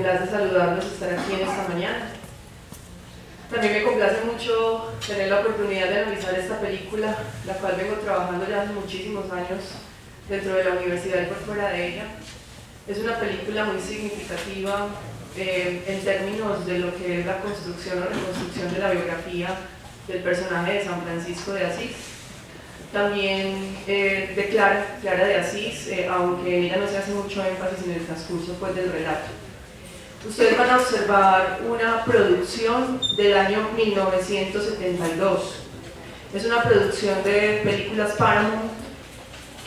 complace saludarlos, estar aquí en esta mañana. También me complace mucho tener la oportunidad de analizar esta película, la cual vengo trabajando ya hace muchísimos años dentro de la universidad y por fuera de ella. Es una película muy significativa en términos de lo que es la construcción o reconstrucción de la biografía del personaje de San Francisco de Asís. También de Clara de Asís, aunque en ella no se hace mucho énfasis en el transcurso pues, del relato. Ustedes van a observar una producción del año 1972. Es una producción de películas Paramount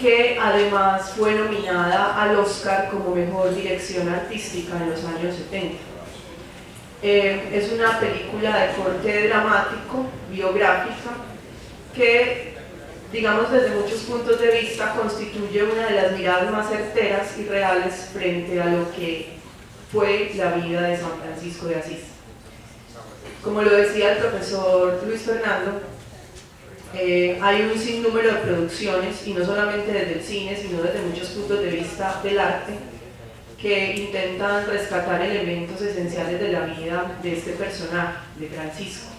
que además fue nominada al Oscar como mejor dirección artística en los años 70. Es una película de corte dramático, biográfica, que, digamos desde muchos puntos de vista, constituye una de las miradas más certeras y reales frente a lo que fue la vida de San Francisco de Asís. Como lo decía el profesor Luis Fernando, hay un sinnúmero de producciones, y no solamente desde el cine, sino desde muchos puntos de vista del arte, que intentan rescatar elementos esenciales de la vida de este personaje, de Francisco.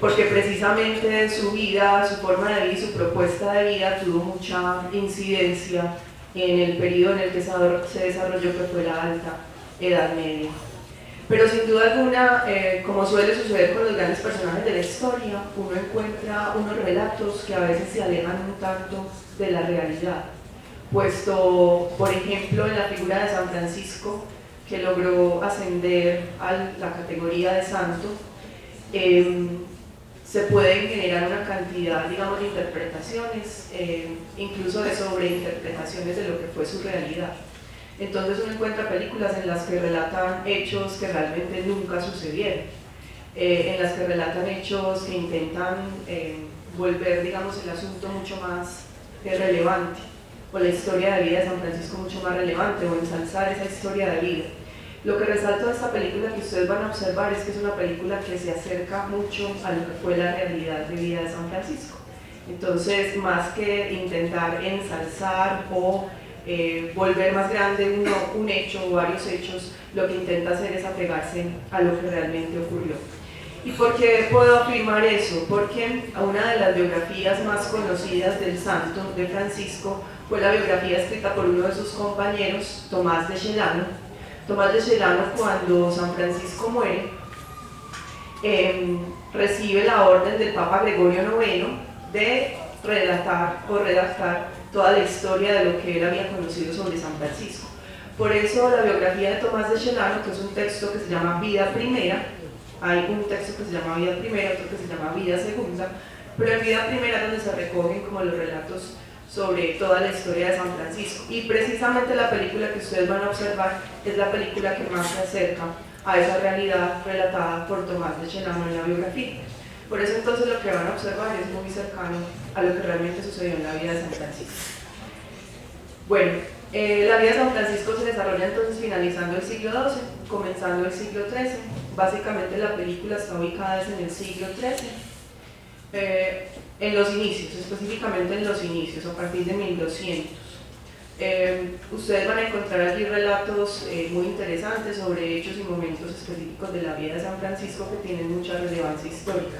Porque precisamente su vida, su forma de vida y su propuesta de vida tuvo mucha incidencia en el periodo en el que se desarrolló, que fue la Alta Edad Media. Pero sin duda alguna, como suele suceder con los grandes personajes de la historia, uno encuentra unos relatos que a veces se alejan un tanto de la realidad, puesto, por ejemplo, en la figura de San Francisco, que logró ascender a la categoría de santo, se pueden generar una cantidad, digamos, de interpretaciones, incluso de sobreinterpretaciones de lo que fue su realidad. Entonces uno encuentra películas en las que relatan hechos que realmente nunca sucedieron, en las que relatan hechos que intentan volver, digamos, el asunto mucho más relevante, o la historia de vida de San Francisco mucho más relevante, o ensalzar esa historia de vida. Lo que resalta de esta película que ustedes van a observar es que es una película que se acerca mucho a lo que fue la realidad de vida de San Francisco. Entonces, más que intentar ensalzar o volver más grande un hecho o varios hechos, lo que intenta hacer es apegarse a lo que realmente ocurrió. ¿Y por qué puedo afirmar eso? Porque una de las biografías más conocidas del santo, de Francisco, fue la biografía escrita por uno de sus compañeros, Tomás de Celano. Tomás de Celano, cuando San Francisco muere, recibe la orden del Papa Gregorio IX de relatar o redactar toda la historia de lo que él había conocido sobre San Francisco. Por eso la biografía de Tomás de Celano, que es un texto que se llama Vida Primera, hay un texto que se llama Vida Primera, otro que se llama Vida Segunda, pero en Vida Primera es donde se recogen como los relatos sobre toda la historia de San Francisco, y precisamente la película que ustedes van a observar es la película que más se acerca a esa realidad relatada por Tomás de Celano en la biografía. Por eso entonces lo que van a observar es muy cercano a lo que realmente sucedió en la vida de San Francisco. Bueno, la vida de San Francisco se desarrolla entonces finalizando el siglo XII, comenzando el siglo XIII. Básicamente la película está ubicada en el siglo XIII. En los inicios, específicamente en los inicios, a partir de 1200. Ustedes van a encontrar allí relatos muy interesantes sobre hechos y momentos específicos de la vida de San Francisco que tienen mucha relevancia histórica.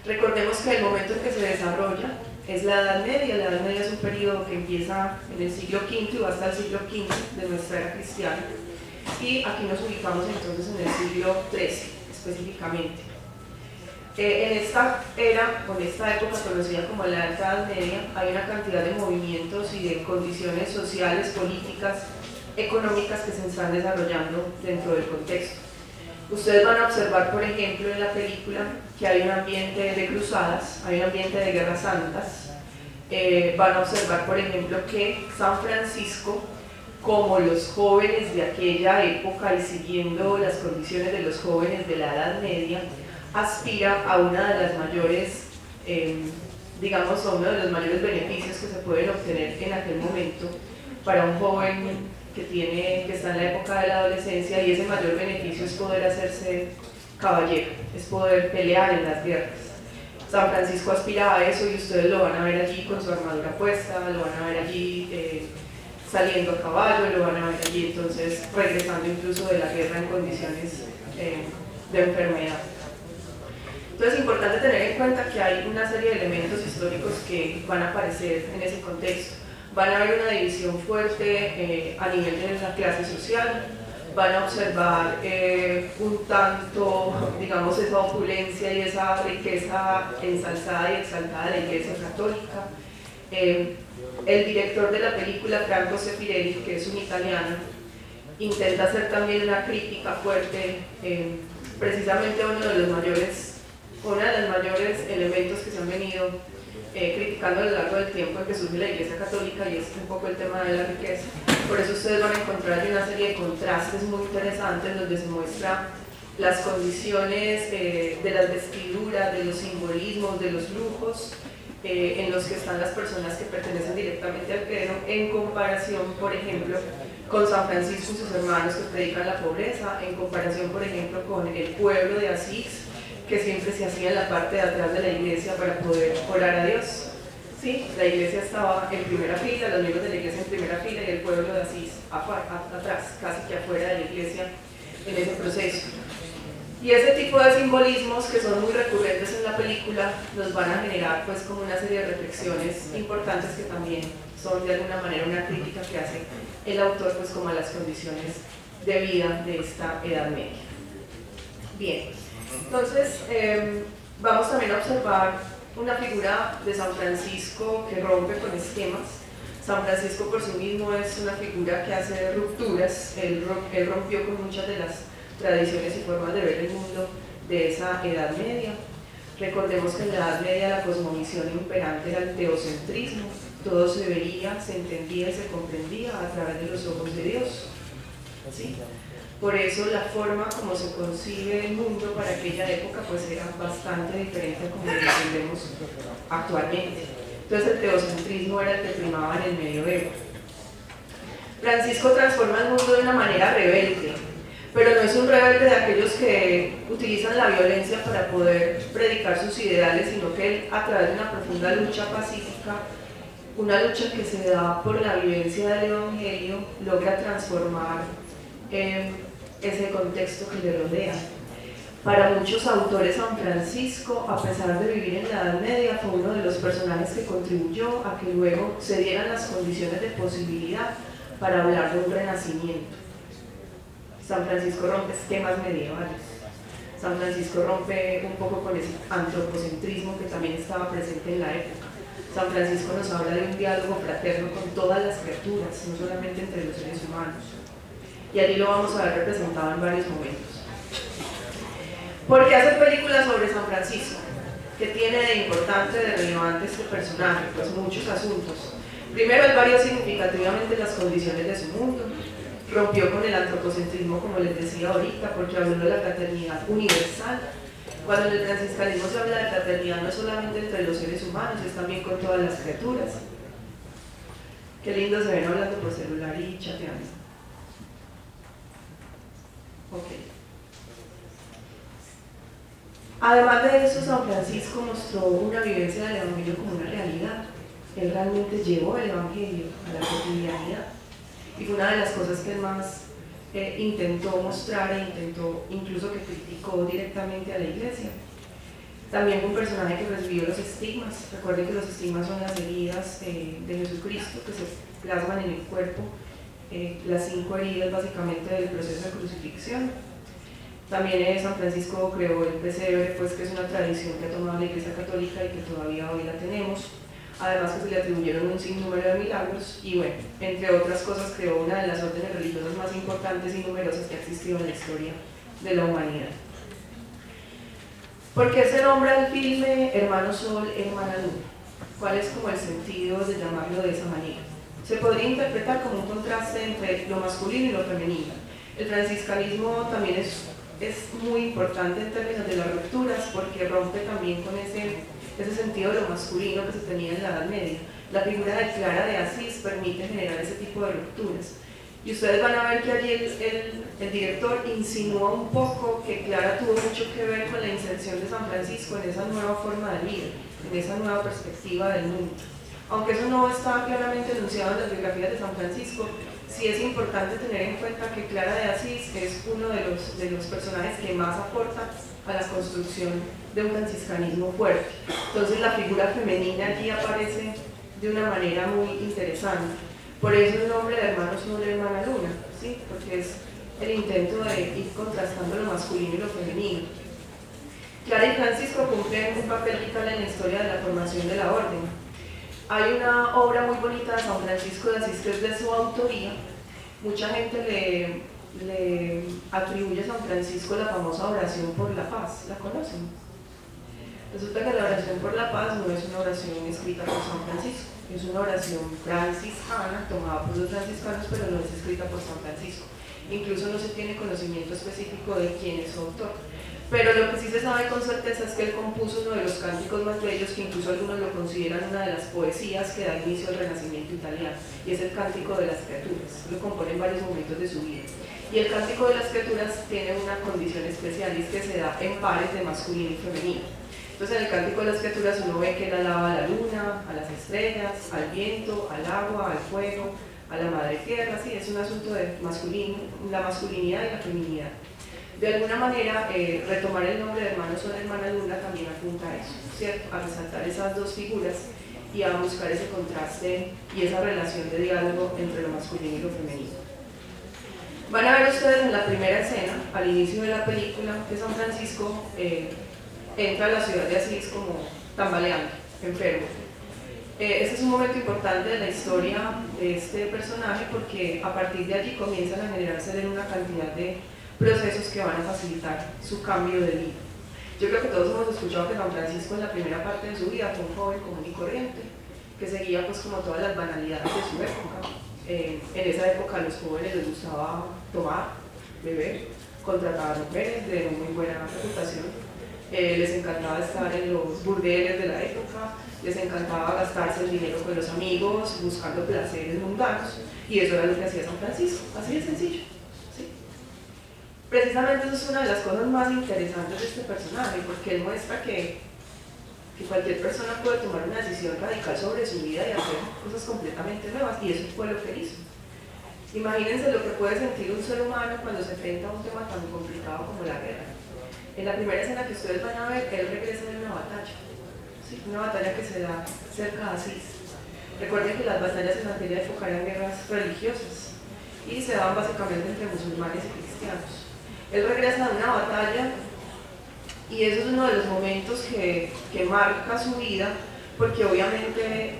Recordemos que el momento en que se desarrolla es la Edad Media. La Edad Media es un periodo que empieza en el siglo V y va hasta el siglo XV de nuestra era cristiana, y aquí nos ubicamos entonces en el siglo XIII específicamente. En esta era, o en esta época conocida como la Alta Edad Media, hay una cantidad de movimientos y de condiciones sociales, políticas, económicas que se están desarrollando dentro del contexto. Ustedes van a observar, por ejemplo, en la película que hay un ambiente de cruzadas, hay un ambiente de guerras santas. Van a observar, por ejemplo, que San Francisco, como los jóvenes de aquella época y siguiendo las condiciones de los jóvenes de la Edad Media, aspira a una de las mayores, digamos, a uno de los mayores beneficios que se pueden obtener en aquel momento para un joven que está en la época de la adolescencia, y ese mayor beneficio es poder hacerse caballero, es poder pelear en las guerras. San Francisco aspira a eso, y ustedes lo van a ver allí con su armadura puesta, lo van a ver allí saliendo a caballo, lo van a ver allí, entonces regresando incluso de la guerra en condiciones de enfermedad. Entonces es importante tener en cuenta que hay una serie de elementos históricos que van a aparecer en ese contexto. Van a haber una división fuerte a nivel de la clase social, van a observar un tanto, digamos, esa opulencia y esa riqueza ensalzada y exaltada de la Iglesia Católica. El director de la película, Franco Sefirelli, que es un italiano, intenta hacer también una crítica fuerte, precisamente uno de los mayores elementos que se han venido criticando a lo largo del tiempo en que surge la Iglesia Católica, y es un poco el tema de la riqueza. Por eso ustedes van a encontrar una serie de contrastes muy interesantes donde se muestra las condiciones de las vestiduras, de los simbolismos, de los lujos en los que están las personas que pertenecen directamente al clero, en comparación, por ejemplo, con San Francisco y sus hermanos que predican la pobreza, en comparación, por ejemplo, con el pueblo de Asís, que siempre se hacía en la parte de atrás de la iglesia para poder orar a Dios. ¿Sí? La iglesia estaba en primera fila, los miembros de la iglesia en primera fila y el pueblo de Asís atrás, casi que afuera de la iglesia en ese proceso. Y ese tipo de simbolismos que son muy recurrentes en la película nos van a generar pues como una serie de reflexiones importantes que también son de alguna manera una crítica que hace el autor pues como a las condiciones de vida de esta Edad Media. Bien, entonces vamos también a observar una figura de San Francisco que rompe con esquemas. San Francisco por sí mismo es una figura que hace rupturas, él rompió con muchas de las tradiciones y formas de ver el mundo de esa Edad Media. Recordemos que en la Edad Media la cosmovisión imperante era el teocentrismo, todo se veía, se entendía y se comprendía a través de los ojos de Dios. ¿Sí? Por eso la forma como se concibe el mundo para aquella época pues era bastante diferente a como lo entendemos actualmente. Entonces el teocentrismo era el que primaba en el medioevo. Francisco transforma el mundo de una manera rebelde, pero no es un rebelde de aquellos que utilizan la violencia para poder predicar sus ideales, sino que él, a través de una profunda lucha pacífica, una lucha que se da por la vivencia del Evangelio, logra transformar ese contexto que le rodea. Para muchos autores, San Francisco, a pesar de vivir en la Edad Media, fue uno de los personajes que contribuyó a que luego se dieran las condiciones de posibilidad para hablar de un renacimiento. San Francisco rompe esquemas medievales. San Francisco rompe un poco con ese antropocentrismo que también estaba presente en la época. San Francisco nos habla de un diálogo fraterno con todas las criaturas, no solamente entre los seres humanos. Y allí lo vamos a ver representado en varios momentos. ¿Por qué hacer películas sobre San Francisco? ¿Qué tiene de importante, de relevante este personaje? Pues muchos asuntos. Primero, él varió significativamente las condiciones de su mundo. Rompió con el antropocentrismo, como les decía ahorita, porque habló de la fraternidad universal. Cuando en el franciscanismo se habla de fraternidad, no es solamente entre los seres humanos, es también con todas las criaturas. Qué lindo se ven hablando por celular y chateando. Ok. Además de eso, San Francisco mostró una vivencia del Evangelio como una realidad. Él realmente llevó el Evangelio a la cotidianidad. Y fue una de las cosas que él más intentó mostrar e intentó, incluso que criticó directamente a la iglesia. También fue un personaje que recibió los estigmas. Recuerden que los estigmas son las heridas de Jesucristo que se plasman en el cuerpo, las 5 heridas básicamente del proceso de crucifixión. También San Francisco creó el pesebre, pues, que es una tradición que ha tomado la Iglesia Católica y que todavía hoy la tenemos. Además que se le atribuyeron un sinnúmero de milagros y, bueno, entre otras cosas creó una de las órdenes religiosas más importantes y numerosas que ha existido en la historia de la humanidad. ¿Por qué se nombra el filme Hermano Sol, Hermana Luna? ¿Cuál es como el sentido de llamarlo de esa manera? Se podría interpretar como un contraste entre lo masculino y lo femenino. El franciscanismo también es muy importante en términos de las rupturas porque rompe también con ese sentido de lo masculino que se tenía en la Edad Media. La figura de Clara de Asís permite generar ese tipo de rupturas. Y ustedes van a ver que allí el director insinúa un poco que Clara tuvo mucho que ver con la inserción de San Francisco en esa nueva forma de vida, en esa nueva perspectiva del mundo. Aunque eso no está claramente enunciado en las biografías de San Francisco, sí es importante tener en cuenta que Clara de Asís es uno de los personajes que más aporta a la construcción de un franciscanismo fuerte. Entonces la figura femenina allí aparece de una manera muy interesante. Por eso el nombre de Hermano Sol y Hermana Luna, ¿sí? Porque es el intento de ir contrastando lo masculino y lo femenino. Clara y Francisco cumplen un papel vital en la historia de la formación de la orden. Hay una obra muy bonita de San Francisco de Asís que es de su autoría. Mucha gente le atribuye a San Francisco la famosa oración por la paz. ¿La conocen? Resulta que la oración por la paz no es una oración escrita por San Francisco, es una oración franciscana tomada por los franciscanos, pero no es escrita por San Francisco. Incluso no se tiene conocimiento específico de quién es su autor. Pero lo que sí se sabe con certeza es que él compuso uno de los cánticos más bellos, que incluso algunos lo consideran una de las poesías que da inicio al Renacimiento italiano, y es el Cántico de las Criaturas. Lo compone en varios momentos de su vida. Y el Cántico de las Criaturas tiene una condición especial, y es que se da en pares de masculino y femenino. Entonces en el Cántico de las Criaturas uno ve que él alaba a la luna, a las estrellas, al viento, al agua, al fuego, a la madre tierra. Sí, es un asunto de la masculinidad y la feminidad. De alguna manera, retomar el nombre de Hermano Sol y Hermana Luna también apunta a eso, ¿cierto? A resaltar esas dos figuras y a buscar ese contraste y esa relación de diálogo entre lo masculino y lo femenino. Van a ver ustedes en la primera escena, al inicio de la película, que San Francisco entra a la ciudad de Asís como tambaleando, enfermo. Este es un momento importante de la historia de este personaje porque a partir de allí comienzan a generarse en una cantidad de procesos que van a facilitar su cambio de vida. Yo creo que todos hemos escuchado que San Francisco en la primera parte de su vida fue un joven común y corriente, que seguía pues como todas las banalidades de su época. En esa época a los jóvenes les gustaba tomar, beber, contratar mujeres de muy buena reputación, les encantaba estar en los burdeles de la época, les encantaba gastarse el dinero con los amigos, buscando placeres mundanos, y eso era lo que hacía San Francisco, así de sencillo. Precisamente eso es una de las cosas más interesantes de este personaje, porque él muestra que cualquier persona puede tomar una decisión radical sobre su vida y hacer cosas completamente nuevas, y eso fue lo que hizo. Imagínense lo que puede sentir un ser humano cuando se enfrenta a un tema tan complicado como la guerra. En la primera escena que ustedes van a ver, él regresa de una batalla, ¿sí? Una batalla que se da cerca de Asís. Recuerden que las batallas en aquella época eran guerras religiosas y se daban básicamente entre musulmanes y cristianos. Él regresa de una batalla y eso es uno de los momentos que marca su vida, porque obviamente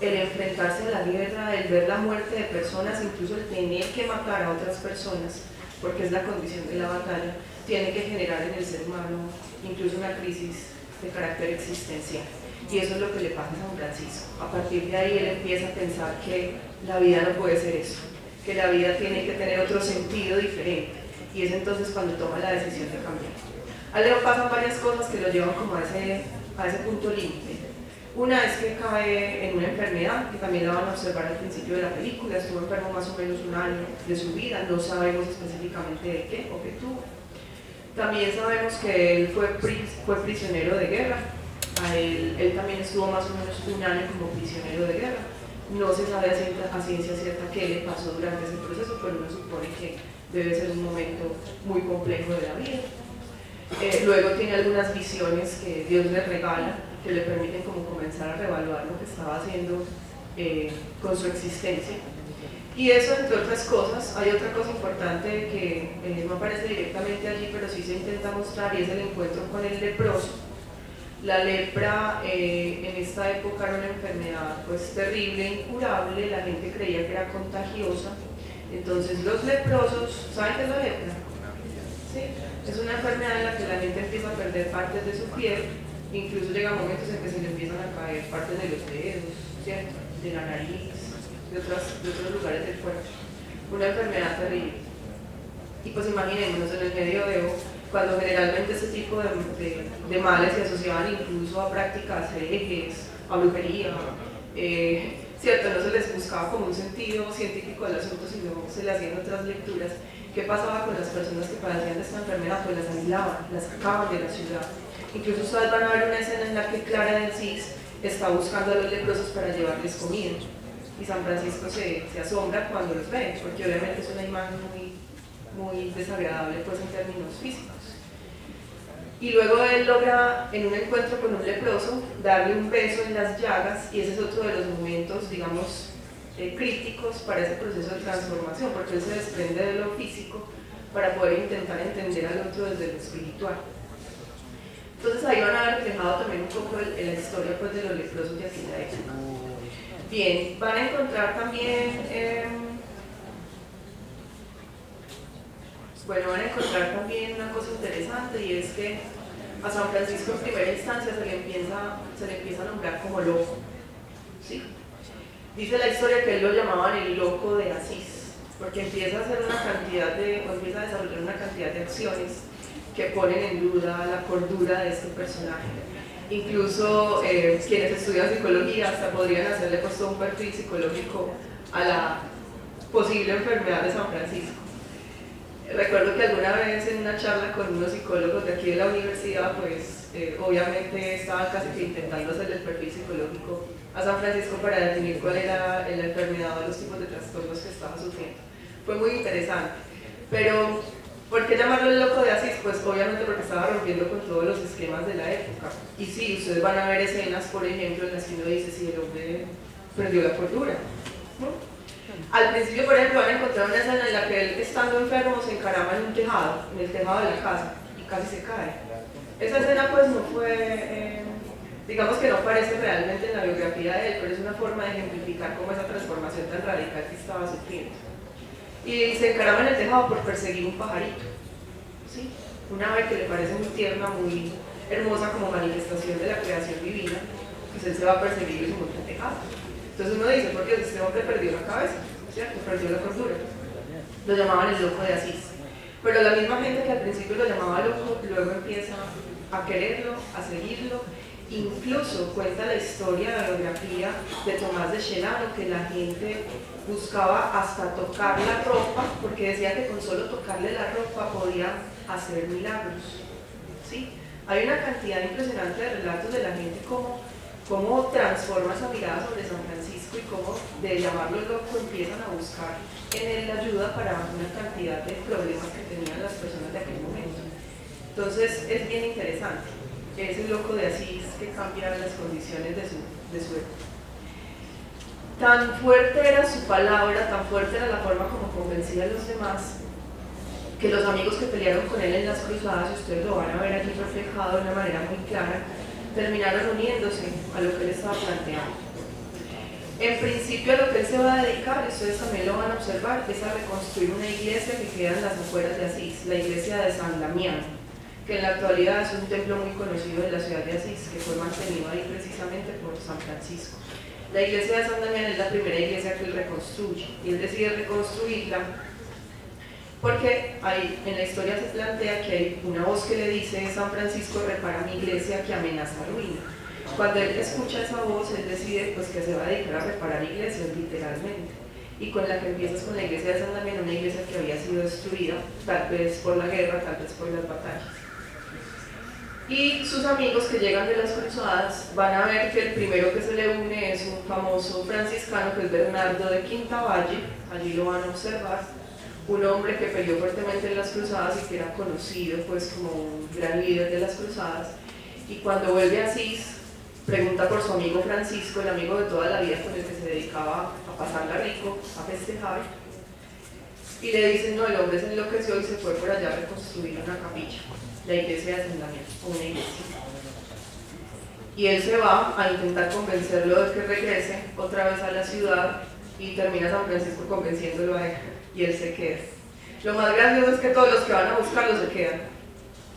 el enfrentarse a la guerra, el ver la muerte de personas, incluso el tener que matar a otras personas, porque es la condición de la batalla, tiene que generar en el ser humano incluso una crisis de carácter existencial. Y eso es lo que le pasa a San Francisco. A partir de ahí él empieza a pensar que la vida no puede ser eso, que la vida tiene que tener otro sentido diferente. Y es entonces cuando toma la decisión de cambiar. A él le pasan varias cosas que lo llevan como a ese punto límite. Una es que cae en una enfermedad, que también la van a observar al principio de la película. Estuvo enfermo más o menos un año de su vida, no sabemos específicamente de qué o qué tuvo. También sabemos que él fue prisionero de guerra. Él también estuvo más o menos un año como prisionero de guerra. No se sabe a ciencia cierta qué le pasó durante ese proceso, pero uno supone que debe ser un momento muy complejo de la vida. Luego tiene algunas visiones que Dios le regala, que le permiten como comenzar a reevaluar lo que estaba haciendo con su existencia. Y eso, entre otras cosas, hay otra cosa importante que no aparece directamente allí, pero sí se intenta mostrar, y es el encuentro con el leproso. La lepra en esta época era una enfermedad pues terrible, incurable, la gente creía que era contagiosa. Entonces los leprosos, ¿saben qué es la lepra? ¿Sí? Es una enfermedad en la que la gente empieza a perder partes de su piel, incluso llega momentos en que se le empiezan a caer partes de los dedos, ¿cierto? De la nariz, de otros lugares del cuerpo. Una enfermedad terrible. Y pues imaginémonos en el medioevo, cuando generalmente este tipo de males se asociaban incluso a prácticas herejes, a brujería, ¿cierto? No se les buscaba como un sentido científico del asunto, sino se le hacían otras lecturas. ¿Qué pasaba con las personas que padecían de esta enfermedad? Pues las aislaban, las sacaban de la ciudad. Incluso ustedes van a ver una escena en la que Clara de Asís está buscando a los leprosos para llevarles comida. Y San Francisco se asombra cuando los ve, porque obviamente es una imagen muy desagradable pues, en términos físicos. Y luego él logra, en un encuentro con un leproso, darle un beso en las llagas, y ese es otro de los momentos, digamos, críticos para ese proceso de transformación, porque él se desprende de lo físico para poder intentar entender al otro desde lo espiritual. Entonces ahí van a ver reflejado también un poco la historia pues, de los leprosos de aquella época. Bien, van a encontrar también, van a encontrar también una cosa interesante, y es que a San Francisco en primera instancia se le empieza a nombrar como loco, ¿sí? Dice la historia que él lo llamaban el loco de Asís, porque empieza a desarrollar una cantidad de acciones que ponen en duda la cordura de este personaje. Incluso quienes estudian psicología hasta podrían hacerle pues, todo un perfil psicológico a la posible enfermedad de San Francisco. Recuerdo que alguna vez en una charla con unos psicólogos de aquí de la universidad, pues obviamente estaban casi que intentando hacerle el perfil psicológico a San Francisco para definir cuál era la enfermedad o los tipos de trastornos que estaba sufriendo. Fue muy interesante, pero ¿por qué llamarlo el loco de Asís? Pues obviamente porque estaba rompiendo con todos los esquemas de la época. Y sí, ustedes van a ver escenas, por ejemplo, en las que uno dice si el hombre perdió la cordura, ¿no? Al principio, por ejemplo, van a encontrar una escena en la que él, estando enfermo, se encarama en un tejado, en el tejado de la casa, y casi se cae. Esa escena pues no fue, digamos que no aparece realmente en la biografía de él, pero es una forma de ejemplificar cómo esa transformación tan radical que estaba sufriendo. Y se encarama en el tejado por perseguir un pajarito, ¿sí? Una ave que le parece muy tierna, muy hermosa como manifestación de la creación divina, pues él se va a perseguir y se monta en el tejado. Entonces uno dice, por Dios, este hombre perdió la cabeza, ¿cierto? Perdió la cordura. Lo llamaban el loco de Asís. Pero la misma gente que al principio lo llamaba loco, luego empieza a quererlo, a seguirlo. Incluso cuenta la historia, la biografía de Tomás de Celano, que la gente buscaba hasta tocar la ropa, porque decía que con solo tocarle la ropa podía hacer milagros, ¿sí? Hay una cantidad impresionante de relatos de la gente cómo transforma esa mirada sobre San Francisco y cómo de llamarlo loco empiezan a buscar en él la ayuda para una cantidad de problemas que tenían las personas de aquel momento. Entonces es bien interesante, es el loco de Asís que cambia las condiciones de su época. Tan fuerte era su palabra, tan fuerte era la forma como convencía a los demás, que los amigos que pelearon con él en las cruzadas, y ustedes lo van a ver aquí reflejado de una manera muy clara, terminaron uniéndose a lo que él estaba planteando. En principio a lo que él se va a dedicar, y ustedes también lo van a observar, es a reconstruir una iglesia que queda en las afueras de Asís, la iglesia de San Damián, que en la actualidad es un templo muy conocido de la ciudad de Asís, que fue mantenido ahí precisamente por San Francisco. La iglesia de San Damián es la primera iglesia que él reconstruye, y él decide reconstruirla porque ahí en la historia se plantea que hay una voz que le dice: San Francisco, repara mi iglesia que amenaza ruina. Cuando él escucha esa voz, él decide pues, que se va a dedicar a reparar iglesias, literalmente. Y con la que empiezas con la iglesia de San Damián, una iglesia que había sido destruida, tal vez por la guerra, tal vez por las batallas. Y sus amigos que llegan de las cruzadas van a ver que el primero que se le une es un famoso franciscano, que es Bernardo de Quintavalle, allí lo van a observar, un hombre que peleó fuertemente en las cruzadas y que era conocido pues, como un gran líder de las cruzadas. Y cuando vuelve a Asís, pregunta por su amigo Francisco, el amigo de toda la vida con el que se dedicaba a pasarla rico, a festejar, y le dicen: no, el hombre se enloqueció y se fue por allá a reconstruir una capilla, la iglesia de San Damián, o una iglesia. Y él se va a intentar convencerlo de que regrese otra vez a la ciudad, y termina San Francisco convenciéndolo a él, y él se queda. Lo más gracioso es que todos los que van a buscarlo se quedan,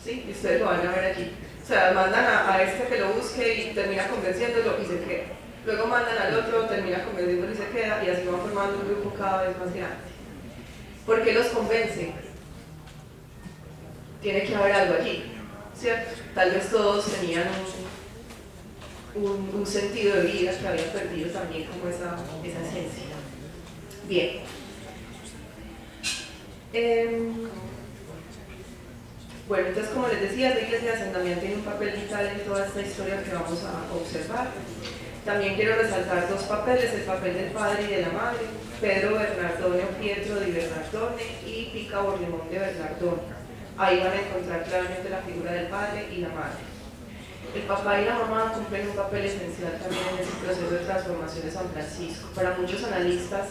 ¿sí? Y ustedes lo van a ver allí. O sea, mandan a este que lo busque y termina convenciéndolo y se queda. Luego mandan al otro, termina convenciéndolo y se queda, y así van formando un grupo cada vez más grande. ¿Por qué los convence? Tiene que haber algo allí, ¿cierto? Tal vez todos tenían un sentido de vida que habían perdido también como esa esencia. Bien. Bueno, entonces como les decía, la iglesia de San Damián tiene un papel vital en toda esta historia que vamos a observar. También quiero resaltar dos papeles, el papel del padre y de la madre, Pedro Bernardone o Pietro di Bernardone y Pica Borlemón de Bernardone. Ahí van a encontrar claramente la figura del padre y la madre. El papá y la mamá cumplen un papel esencial también en ese proceso de transformación de San Francisco. Para muchos analistas,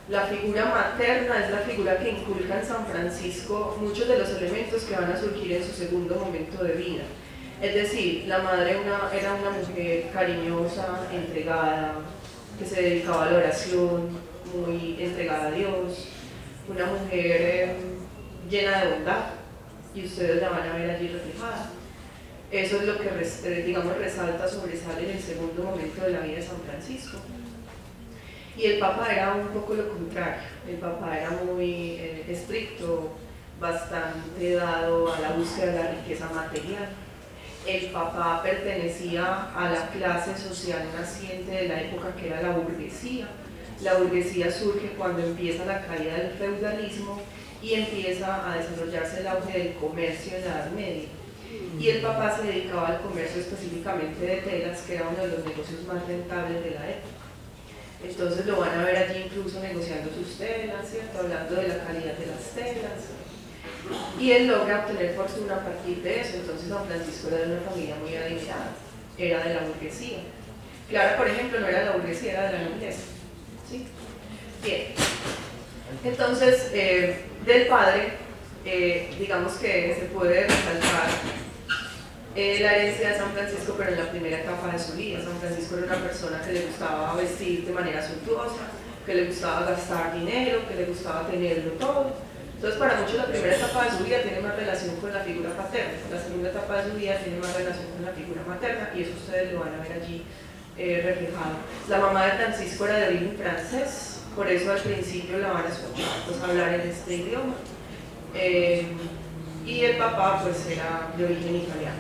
la figura materna es la figura que inculca en San Francisco muchos de los elementos que van a surgir en su segundo momento de vida. Es decir, la madre era una mujer cariñosa, entregada, que se dedicaba a la oración, muy entregada a Dios, una mujer llena de bondad, y ustedes la van a ver allí reflejada. Eso es lo que, digamos, resalta, sobresale en el segundo momento de la vida de San Francisco. Y el Papa era un poco lo contrario. El Papa era muy estricto, bastante dado a la búsqueda de la riqueza material. El Papa pertenecía a la clase social naciente de la época, que era la burguesía. La burguesía surge cuando empieza la caída del feudalismo y empieza a desarrollarse el auge del comercio en la Edad Media. Y el Papa se dedicaba al comercio específicamente de telas, que era uno de los negocios más rentables de la época. Entonces lo van a ver allí incluso negociando sus telas, ¿cierto? Hablando de la calidad de las telas. Y él logra obtener fortuna a partir de eso. Entonces San Francisco era de una familia muy adinerada, era de la burguesía. Clara, por ejemplo, no era de la burguesía, era de la nobleza. ¿Sí? Bien. Entonces, del padre, digamos que se puede resaltar la herencia de San Francisco, pero en la primera etapa de su vida. San Francisco era una persona que le gustaba vestir de manera suntuosa, que le gustaba gastar dinero, que le gustaba tenerlo todo. Entonces, para muchos la primera etapa de su vida tiene más relación con la figura paterna, la segunda etapa de su vida tiene más relación con la figura materna, y eso ustedes lo van a ver allí reflejado. La mamá de Francisco era de origen francés, por eso al principio la van a escuchar pues, hablar en este idioma, y el papá pues era de origen italiano.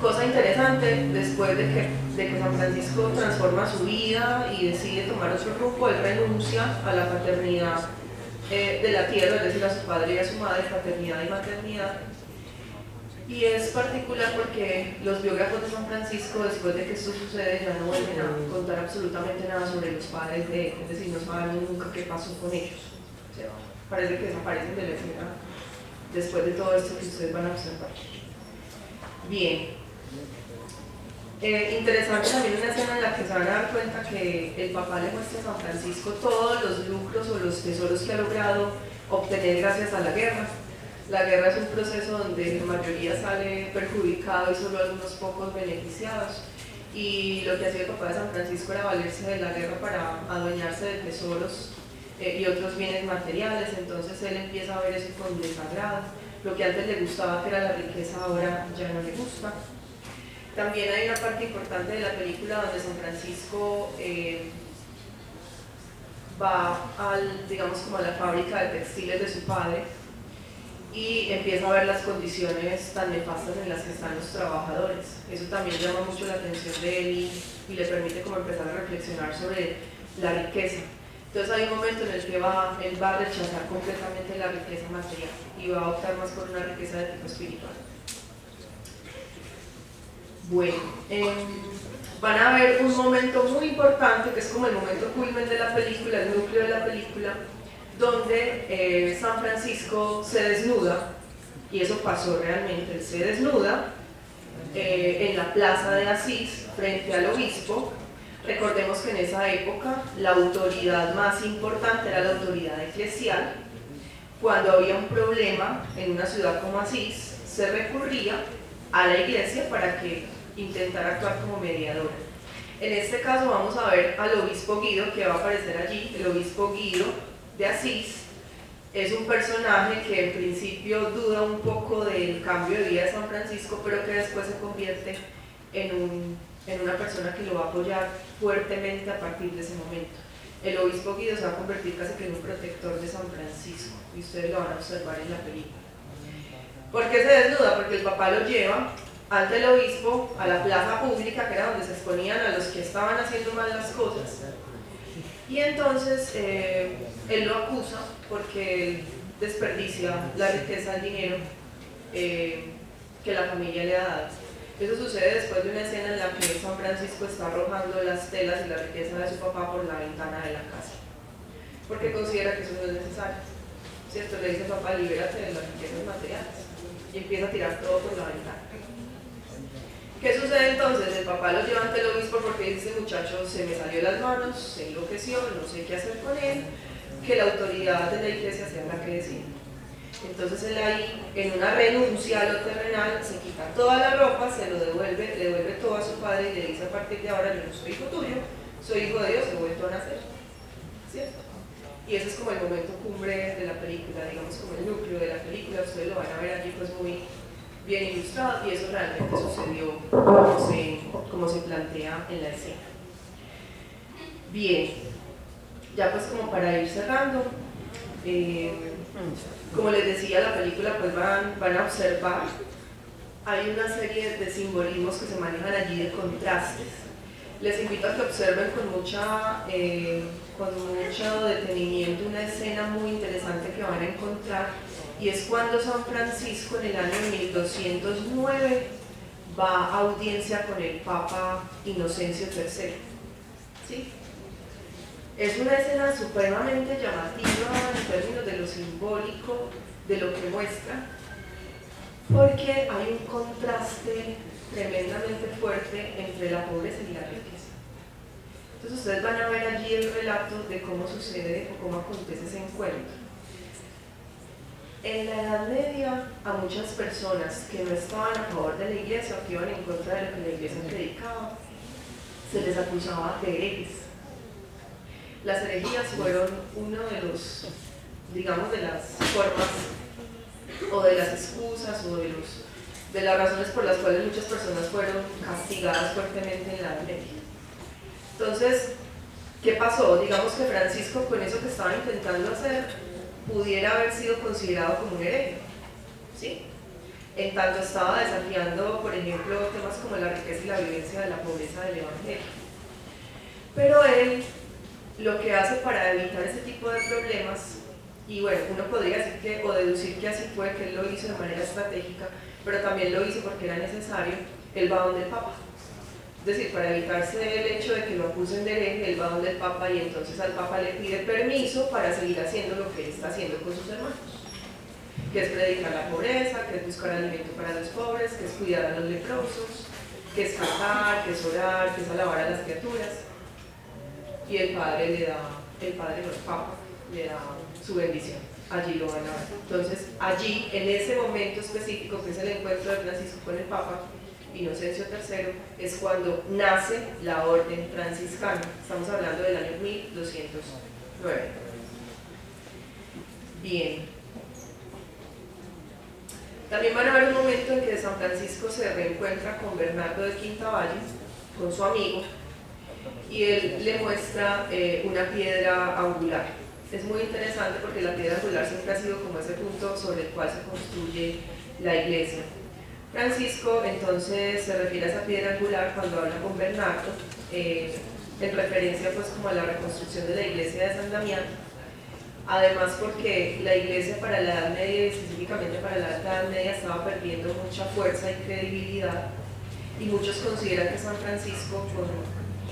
Cosa interesante, después de que San Francisco transforma su vida y decide tomar otro rumbo, él renuncia a la paternidad de la tierra, es decir, a su padre y a su madre, paternidad y maternidad. Y es particular porque los biógrafos de San Francisco, después de que esto sucede, ya no vuelven a contar absolutamente nada sobre los padres de él, es decir, no saben nunca qué pasó con ellos. O sea, parece que desaparecen de la escena después de todo esto que ustedes van a observar. Bien. Interesante también una escena en la que se van a dar cuenta que el papá le muestra a San Francisco todos los lucros o los tesoros que ha logrado obtener gracias a la guerra. La guerra es un proceso donde la mayoría sale perjudicado y solo algunos pocos beneficiados. Y lo que hacía el papá de San Francisco era valerse de la guerra para adueñarse de tesoros y otros bienes materiales. Entonces él empieza a ver eso con desagrado. Lo que antes le gustaba, que era la riqueza, ahora ya no le gusta. También hay una parte importante de la película donde San Francisco va digamos como a la fábrica de textiles de su padre y empieza a ver las condiciones tan nefastas en las que están los trabajadores. Eso también llama mucho la atención de él y le permite como empezar a reflexionar sobre la riqueza. Entonces hay un momento en el que él va a rechazar completamente la riqueza material y va a optar más por una riqueza de tipo espiritual. Bueno, van a ver un momento muy importante que es como el momento culmen de la película, el núcleo de la película, donde San Francisco se desnuda, y eso pasó realmente, él se desnuda en la plaza de Asís frente al obispo. Recordemos que en esa época la autoridad más importante era la autoridad eclesial. Cuando había un problema en una ciudad como Asís, se recurría a la iglesia para que intentara actuar como mediadora. En este caso vamos a ver al obispo Guido, que va a aparecer allí. El obispo Guido de Asís es un personaje que en principio duda un poco del cambio de vida de San Francisco, pero que después se convierte en una persona que lo va a apoyar fuertemente a partir de ese momento. El obispo Guido se va a convertir casi que en un protector de San Francisco, y ustedes lo van a observar en la película. ¿Por qué se desnuda? Porque el papá lo lleva ante el obispo a la plaza pública, que era donde se exponían a los que estaban haciendo mal las cosas, y entonces él lo acusa porque él desperdicia la riqueza, el dinero, que la familia le ha dado. Eso sucede después de una escena en la que San Francisco está arrojando las telas y la riqueza de su papá por la ventana de la casa, porque considera que eso no es necesario, ¿cierto? Le dice: papá, libérate de las riquezas materiales, y empieza a tirar todo por la ventana. ¿Qué sucede entonces? El papá lo lleva ante el obispo porque dice: este muchacho se me salió de las manos, se enloqueció, no sé qué hacer con él, que la autoridad de la iglesia sea la que decide. Entonces él ahí, en una renuncia a lo terrenal, se quita toda la ropa, se lo devuelve, le devuelve todo a su padre y le dice: a partir de ahora yo no soy hijo tuyo, soy hijo de Dios, he vuelto a nacer, ¿cierto? Y ese es como el momento cumbre de la película, digamos, como el núcleo de la película. Ustedes lo van a ver allí pues muy bien ilustrado, y eso realmente sucedió como se plantea en la escena. Bien, ya pues como para ir cerrando, como les decía, la película pues van a observar, hay una serie de simbolismos que se manejan allí, de contrastes. Les invito a que observen con mucho detenimiento una escena muy interesante que van a encontrar, y es cuando San Francisco en el año 1209 va a audiencia con el Papa Inocencio III. ¿Sí? Es una escena supremamente llamativa en términos de lo simbólico, de lo que muestra, porque hay un contraste tremendamente fuerte entre la pobreza y la riqueza. Entonces ustedes van a ver allí el relato de cómo sucede o cómo acontece ese encuentro. En la Edad Media, a muchas personas que no estaban a favor de la iglesia o que iban en contra de lo que la iglesia predicaba, se les acusaba de herejes. Las herejías fueron uno de los, digamos, de las formas o de las excusas o de las razones por las cuales muchas personas fueron castigadas fuertemente en la Edad Media. Entonces, ¿qué pasó? Digamos que Francisco, con eso que estaba intentando hacer, pudiera haber sido considerado como un hereje, ¿sí? En tanto estaba desafiando, por ejemplo, temas como la riqueza y la vivencia de la pobreza del Evangelio. Pero él lo que hace para evitar ese tipo de problemas, y bueno, uno podría decir que, o deducir que así fue, que él lo hizo de manera estratégica, pero también lo hizo porque era necesario, él va donde el Papa. Es decir, para evitarse el hecho de que lo acusen de hereje, él va donde el Papa, y entonces al Papa le pide permiso para seguir haciendo lo que él está haciendo con sus hermanos, que es predicar la pobreza, que es buscar alimento para los pobres, que es cuidar a los leprosos, que es cantar, que es orar, que es alabar a las criaturas. Y el Padre el Papa le da su bendición. Allí lo van a ver. Entonces, allí, en ese momento específico, que es el encuentro de Francisco con el Papa Inocencio III, es cuando nace la orden franciscana. Estamos hablando del año 1209. Bien. También van a ver un momento en que San Francisco se reencuentra con Bernardo de Quintavalle, con su amigo, y él le muestra una piedra angular. Es muy interesante porque la piedra angular siempre ha sido como ese punto sobre el cual se construye la iglesia. Francisco entonces se refiere a esa piedra angular cuando habla con Bernardo, en referencia pues como a la reconstrucción de la iglesia de San Damián, además porque la iglesia para la Edad Media, y específicamente para la Edad Media, estaba perdiendo mucha fuerza y credibilidad, y muchos consideran que San Francisco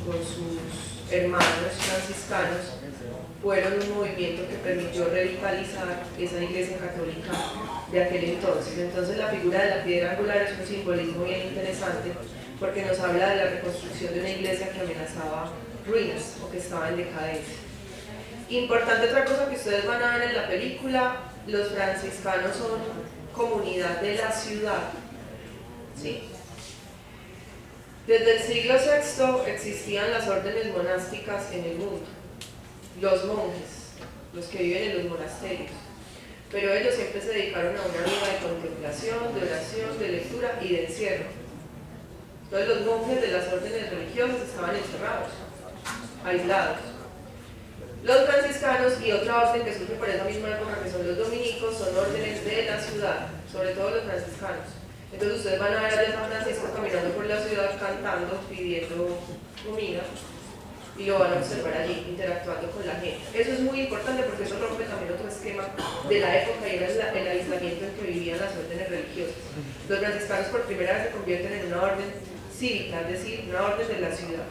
con sus hermanos franciscanos fueron un movimiento que permitió revitalizar esa iglesia católica de aquel entonces. Entonces la figura de la piedra angular es un simbolismo bien interesante porque nos habla de la reconstrucción de una iglesia que amenazaba ruinas o que estaba en decadencia. Importante otra cosa que ustedes van a ver en la película: los franciscanos son comunidad de la ciudad, ¿sí? Desde el siglo VI existían las órdenes monásticas en el mundo, los monjes, los que viven en los monasterios, pero ellos siempre se dedicaron a una vida de contemplación, de oración, de lectura y de encierro. Entonces los monjes de las órdenes religiosas estaban encerrados, aislados. Los franciscanos y otra orden que surge por esa misma época, que son los dominicos, son órdenes de la ciudad, sobre todo los franciscanos. Entonces ustedes van a ver a San Francisco caminando por la ciudad cantando, pidiendo comida, y lo van a observar allí, interactuando con la gente. Eso es muy importante porque eso rompe también otro esquema de la época y era el aislamiento en que vivían las órdenes religiosas. Los franciscanos por primera vez se convierten en una orden cívica, es decir, una orden de la ciudad.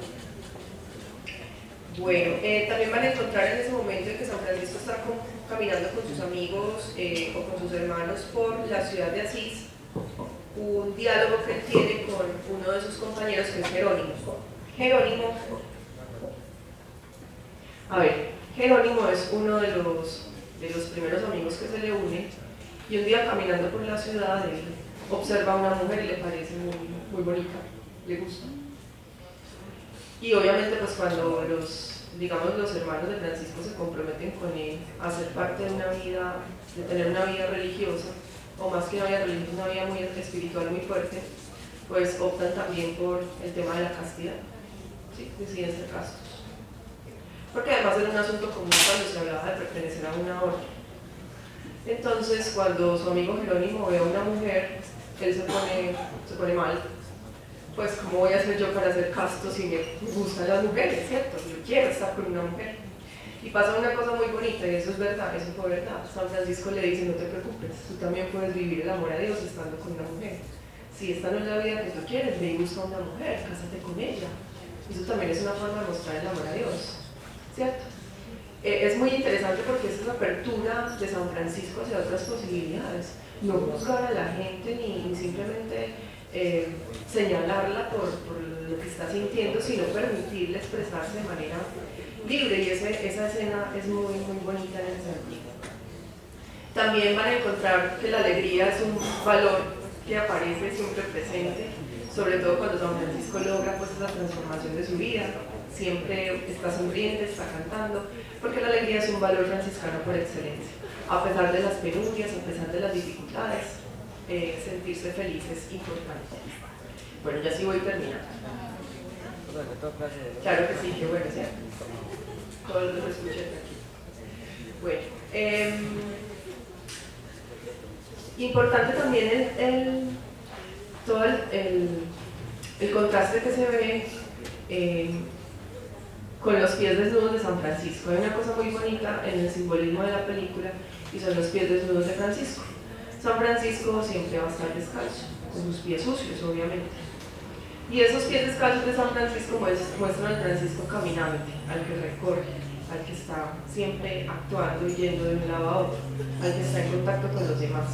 Bueno, también van a encontrar en ese momento en que San Francisco está caminando con sus amigos o con sus hermanos por la ciudad de Asís, un diálogo que él tiene con uno de sus compañeros que es Jerónimo. Jerónimo es uno de los primeros amigos que se le une, y un día caminando por la ciudad él observa a una mujer y le parece muy bonita, le gusta. Y obviamente pues cuando los hermanos de Francisco se comprometen con él a ser parte de una vida, de tener una vida religiosa, o más que una vida religiosa, una vida muy espiritual, muy fuerte, pues optan también por el tema de la castidad, ¿sí? Deciden ser castos. Porque además era un asunto común cuando se hablaba de pertenecer a una orden. Entonces cuando su amigo Jerónimo ve a una mujer, él se pone mal. Pues ¿cómo voy a hacer yo para ser casto si me gustan las mujeres, ¿cierto? Yo quiero estar con una mujer. Y pasa una cosa muy bonita, y eso es verdad, eso fue verdad. San Francisco le dice, no te preocupes, tú también puedes vivir el amor a Dios estando con una mujer. Si esta no es la vida que tú quieres, ve y busca a una mujer, cásate con ella. Eso también es una forma de mostrar el amor a Dios, ¿cierto? Es muy interesante porque es la apertura de San Francisco hacia otras posibilidades. No juzgar a la gente ni simplemente señalarla por lo que está sintiendo, sino permitirle expresarse de manera libre, y esa escena es muy bonita en ese sentido. También van a encontrar que la alegría es un valor que aparece siempre presente, sobre todo cuando San Francisco logra pues esa transformación de su vida, siempre está sonriente, está cantando, porque la alegría es un valor franciscano por excelencia. A pesar de las penurias, a pesar de las dificultades, sentirse feliz es importante. Bueno, ya sí voy terminando. Claro que sí, qué bueno, ¿cierto? Todos los escuché aquí. Bueno, importante también todo el contraste que se ve con los pies desnudos de San Francisco. Hay una cosa muy bonita en el simbolismo de la película, y son los pies desnudos de Francisco. San Francisco siempre va a estar descalzo, con sus pies sucios, obviamente. Y esos pies descalzos de San Francisco muestran al Francisco caminante, al que recorre, al que está siempre actuando y yendo de un lado a otro, al que está en contacto con los demás.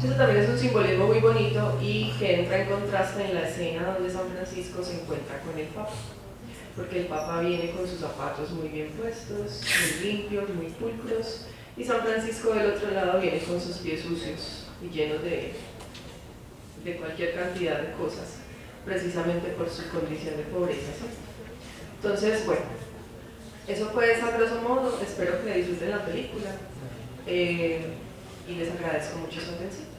Eso también es un simbolismo muy bonito y que entra en contraste en la escena donde San Francisco se encuentra con el Papa, porque el Papa viene con sus zapatos muy bien puestos, muy limpios, muy pulcros, y San Francisco del otro lado viene con sus pies sucios y llenos de cualquier cantidad de cosas, precisamente por su condición de pobreza, ¿sí? Entonces, bueno, eso fue a grosso modo. Espero que disfruten la película y les agradezco mucho su atención.